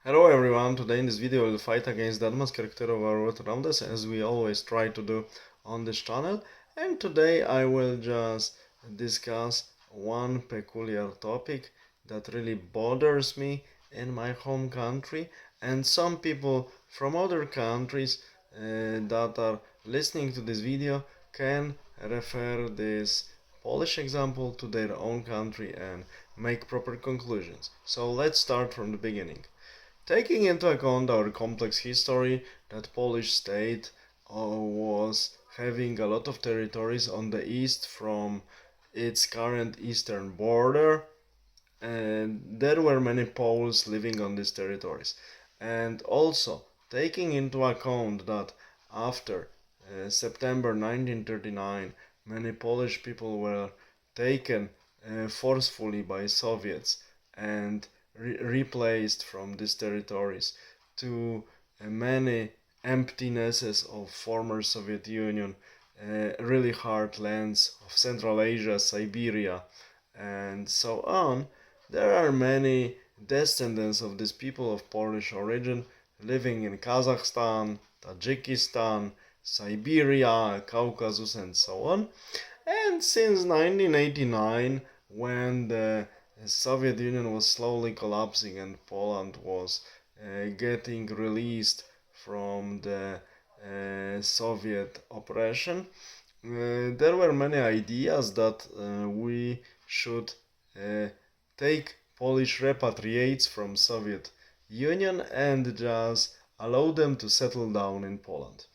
Hello everyone, today in this video we'll fight against the advanced character of our Rotterdamdes as we always try to do on this channel, and today I will just discuss one peculiar topic that really bothers me in my home country, and some people from other countries that are listening to this video can refer this Polish example to their own country and make proper conclusions. So let's start from the beginning. Taking into account our complex history, that Polish state was having a lot of territories on the east from its current eastern border, and there were many Poles living on these territories. And also, taking into account that after September 1939, many Polish people were taken forcefully by Soviets and replaced from these territories to many emptinesses of former Soviet Union, really hard lands of Central Asia, Siberia, and so on. There are many descendants of these people of Polish origin living in Kazakhstan, Tajikistan, Siberia, Caucasus, and so on. And since 1989, when the Soviet Union was slowly collapsing and Poland was getting released from the Soviet oppression, there were many ideas that we should uh, take Polish repatriates from Soviet Union and just allow them to settle down in Poland.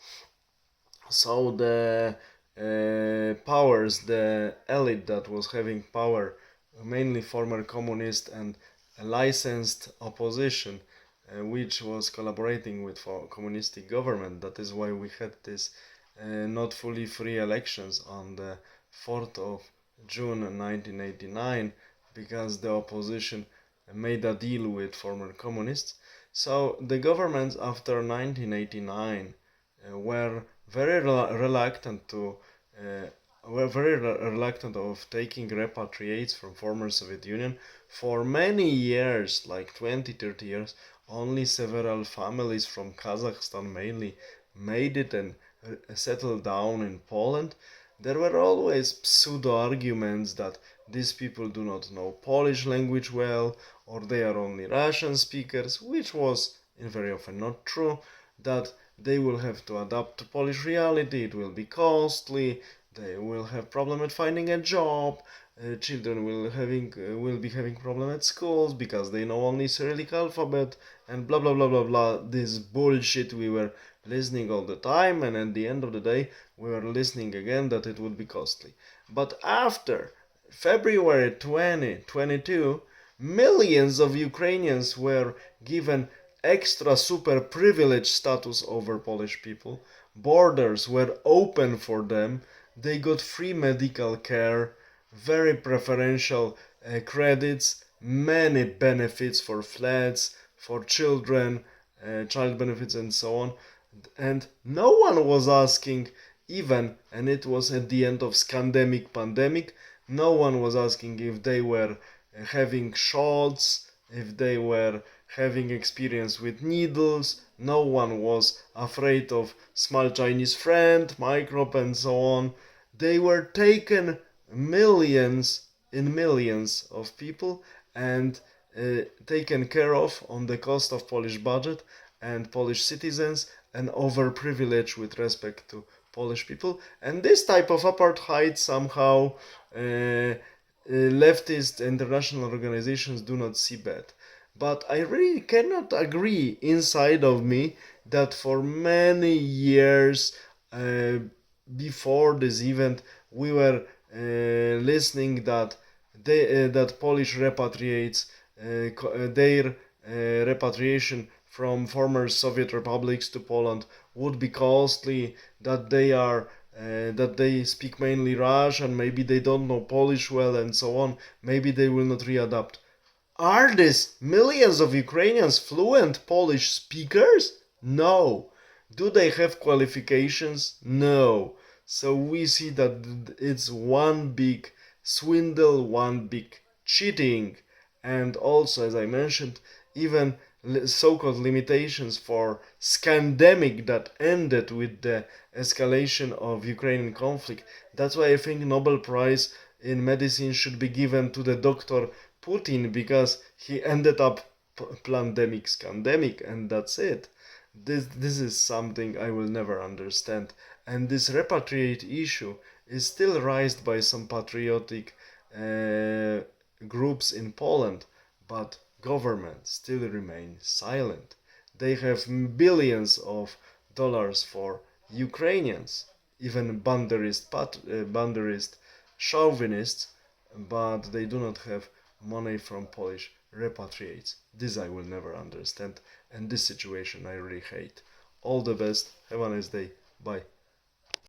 So the powers, the elite that was having power, mainly former communist and licensed opposition, which was collaborating with communistic government. That is why we had this not fully free elections on the 4th of June 1989, because the opposition made a deal with former communists. So the governments after 1989 were very reluctant to of taking repatriates from former Soviet Union for many years, like 20-30 years. Only several families from Kazakhstan mainly made it and settled down in Poland. There were always pseudo arguments that these people do not know Polish language well, or they are only Russian speakers, which was very often not true, that they will have to adapt to Polish reality, it will be costly, they will have problem at finding a job, children will be having problem at schools because they know only Cyrillic alphabet, and blah blah blah blah blah. This bullshit we were listening all the time, and at the end of the day we were listening again that it would be costly. But after February 2022, millions of Ukrainians were given extra super privileged status over Polish people. Borders were open for them. They got free medical care, very preferential credits, many benefits for flats, for children, child benefits, and so on. And no one was asking, even, and it was at the end of scandemic pandemic, no one was asking if they were having shots, if they were having experience with needles. No one was afraid of small Chinese friend, microbe, and so on. They were taken millions of people and taken care of on the cost of Polish budget and Polish citizens, and overprivileged with respect to Polish people. And this type of apartheid somehow leftist international organizations do not see bad. But I really cannot agree inside of me that for many years before this event we were listening that that Polish repatriates their repatriation from former Soviet republics to Poland would be costly, that they speak mainly Russian, maybe they don't know Polish well, and so on. Maybe they will not readapt. Are these millions of Ukrainians fluent Polish speakers? No. Do they have qualifications? No. So we see that it's one big swindle, one big cheating, and also, as I mentioned, even so-called limitations for scandemic that ended with the escalation of Ukrainian conflict. That's why I think Nobel Prize in medicine should be given to the Dr. Putin, because he ended up pandemic, scandemic, and that's it. This is something I will never understand. And this repatriate issue is still raised by some patriotic groups in Poland, but government still remain silent. They have billions of dollars for Ukrainians, even banderist chauvinists, but they do not have money from Polish repatriates. This I will never understand, and this situation I really hate. All the best, have a nice day, bye.